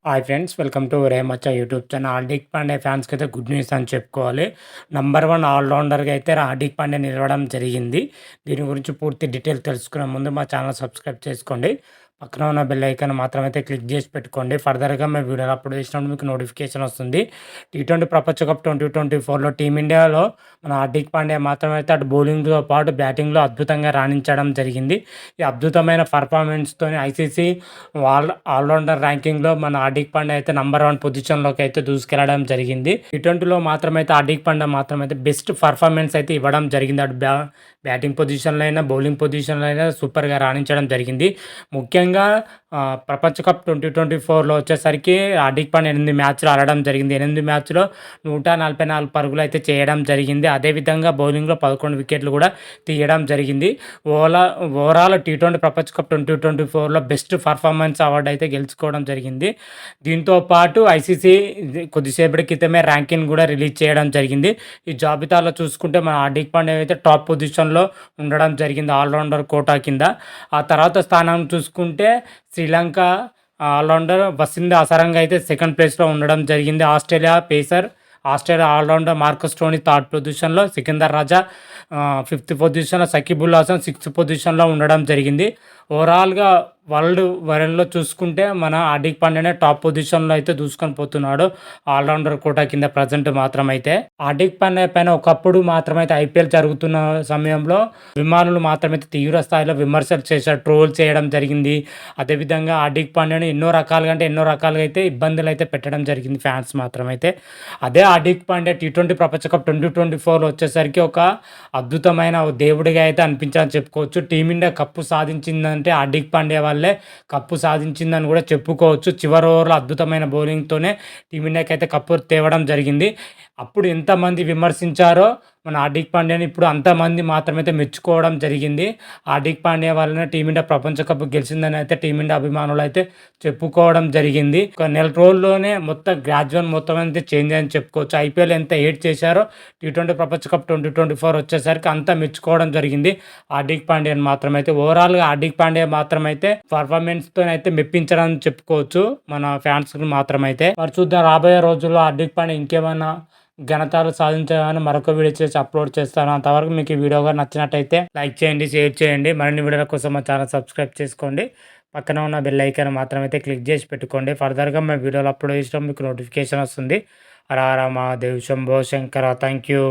Hi friends, welcome to రేమచ్చా YouTube channel. Hardik Pandya ఫ్యాన్స్కి అయితే గుడ్ న్యూస్ అని చెప్పుకోవాలి. నంబర్ 1 ఆల్రౌండర్గా అయితే హార్దిక్ పాండ్యా నిలవడం జరిగింది. దీని గురించి పూర్తి డీటెయిల్ తెలుసుకునే ముందు మా ఛానల్ సబ్స్క్రైబ్ చేసుకోండి. పక్కన ఉన్న బెల్ ఐకాన్ మాత్రం అయితే క్లిక్ చేసి పెట్టుకోండి. ఫర్దర్గా మేము వీడియోలు అప్లోడ్ చేసినప్పుడు మీకు నోటిఫికేషన్ వస్తుంది. T20 ప్రపంచ కప్ 2024లో టీమిండియాలో మన హార్దిక్ పాండ్యా మాత్రం అయితే అటు బౌలింగ్తో పాటు బ్యాటింగ్లో అద్భుతంగా రాణించడం జరిగింది. ఈ అద్భుతమైన పర్ఫార్మెన్స్తో ఐసీసీ ఆల్రౌండర్ ర్యాంకింగ్లో మన హార్దిక్ పాండ్యా అయితే నంబర్ 1 పొజిషన్లోకి అయితే దూసుకెళ్లడం జరిగింది. T20లో మాత్రమైతే హార్దిక్ పాండ్యా మాత్రమైతే బెస్ట్ పర్ఫార్మెన్స్ అయితే ఇవ్వడం జరిగింది. అటు బ్యాటింగ్ పొజిషన్లో అయినా బౌలింగ్ పొజిషన్లో అయినా సూపర్గా రాణించడం జరిగింది. ముఖ్యంగా ప్రపంచ కప్ 2024లో వచ్చేసరికి హార్దిక్ పాండ్యా 8 మ్యాచ్లు ఆడడం జరిగింది. 8 మ్యాచ్లో 144 పరుగులు అయితే చేయడం జరిగింది. అదేవిధంగా బౌలింగ్లో 11 వికెట్లు కూడా తీయడం జరిగింది. ఓవరాల్ T20 ప్రపంచ కప్ 2024లో బెస్ట్ పర్ఫార్మెన్స్ అవార్డు అయితే గెలుచుకోవడం జరిగింది. దీంతో పాటు ఐసీసీ కొద్దిసేపటి క్రితమే ర్యాంకింగ్ కూడా రిలీజ్ చేయడం జరిగింది. ఈ జాబితాలో చూసుకుంటే మన హార్దిక్ పాండ్యా అయితే టాప్ పొజిషన్లో ఉండడం జరిగింది ఆల్రౌండర్ కోటా కింద. ఆ తర్వాత స్థానం చూసుకుంటే శ్రీలంక ఆల్రౌండర్ వసింద అసరంగ అయితే సెకండ్ ప్లేస్లో ఉండడం జరిగింది. Australia allrounder Marcus Stoinis third పొజిషన్లో, సికిందర్ రాజా 5th పొజిషన్లో, సకీబుల్ హాసన్ 6th పొజిషన్లో ఉండడం జరిగింది. ఓవరాల్గా వరల్డ్లో చూసుకుంటే మన హార్దిక్ పాండ్యానే టాప్ పొజిషన్లో అయితే దూసుకొని పోతున్నాడు ఆల్రౌండర్ కోటా కింద ప్రజెంట్ మాత్రమైతే. హార్దిక్ పాండ్యా పైన ఒకప్పుడు మాత్రమైతే ఐపీఎల్ జరుగుతున్న సమయంలో అభిమానులు మాత్రమైతే తీవ్ర స్థాయిలో విమర్శలు చేశారు, ట్రోల్ చేయడం జరిగింది. అదేవిధంగా హార్దిక్ పాండ్యాని ఎన్నో రకాలుగా అయితే ఇబ్బందులు అయితే పెట్టడం జరిగింది ఫ్యాన్స్ మాత్రమైతే. అదే హార్దిక్ పాండ్యా T20 ప్రపంచ కప్ 2024లో వచ్చేసరికి ఒక అద్భుతమైన దేవుడిగా అయితే అనిపించాలని చెప్పుకోవచ్చు. టీమిండియా కప్పు సాధించిందంటే హార్దిక్ పాండ్యా వల్లే కప్పు సాధించిందని కూడా చెప్పుకోవచ్చు. చివరి ఓవర్లో అద్భుతమైన బౌలింగ్తోనే టీమిండియాకి అయితే కప్పు తేవడం జరిగింది. అప్పుడు ఎంతమంది విమర్శించారో మన హార్దిక్ పాండ్యాని ఇప్పుడు అంతమంది మాత్రమైతే మెచ్చుకోవడం జరిగింది. హార్దిక్ పాండ్యా వల్లనే టీమిండియా ప్రపంచ కప్ గెలిచిందని అయితే టీమిండియా అభిమానులు అయితే చెప్పుకోవడం జరిగింది. ఒక నెల రోజుల్లోనే గ్రాడ్యువల్ అయితే చేంజ్ అని చెప్పుకోవచ్చు. ఐపీఎల్ ఎంత ఏడ్ చేశారో T20 ప్రపంచ కప్ 2024 వచ్చేసరికి అంతా మెచ్చుకోవడం జరిగింది హార్దిక్ పాండ్యాని మాత్రమైతే. ఓవరాల్గా హార్దిక్ పాండ్యా మాత్రమైతే పర్ఫార్మెన్స్తో అయితే మెప్పించడం చెప్పుకోవచ్చు మన ఫ్యాన్స్ మాత్రమైతే. మరి చూద్దాం రాబోయే రోజుల్లో హార్దిక్ పాండ్యా ఇంకేమైనా ఘనతలు సాధించాలని మరొక వీడియో చేసి అప్లోడ్ చేస్తాను. అంతవరకు మీకు ఈ వీడియోగా నచ్చినట్టయితే లైక్ చేయండి, షేర్ చేయండి. మరిన్ని వీడియోల కోసం మా ఛానల్ సబ్స్క్రైబ్ చేసుకోండి. పక్కన ఉన్న బెల్ ఐకాన్ మాత్రమైతే క్లిక్ చేసి పెట్టుకోండి. ఫర్దర్గా మేము వీడియోలు అప్లోడ్ చేసినప్పుడు మీకు నోటిఫికేషన్ వస్తుంది. హర హర మహాదేవ్, శంభో శంకర. Thank you.